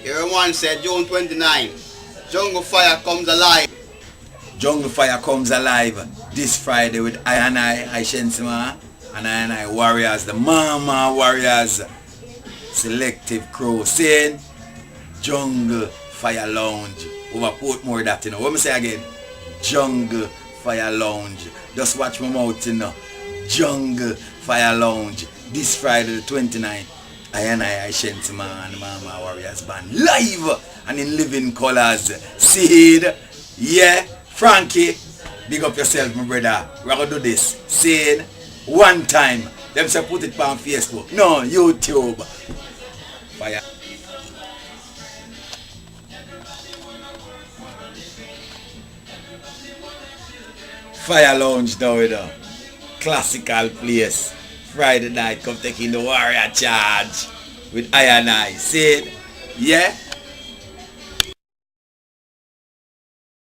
Everyone said June 29. Jungle Fire comes alive. Jungle Fire comes alive this Friday with I Shensima, and I Warriors, the Mama Warriors selective crew saying Jungle Fire Lounge over Portmore that, you know. What me say again? Jungle Fire Lounge. Just watch my mouth, you know. Jungle Fire Lounge this Friday the 29th. I Shensima and the Mama Warriors band live and in living colors. Seed, yeah, Frankie, big up yourself, my brother. We're gonna do this. Seed, one time. Them say put it on Facebook. No, YouTube. Fire. Fire Lounge now, you know. Classical place. Friday night, come taking the warrior charge with I. See it? Yeah?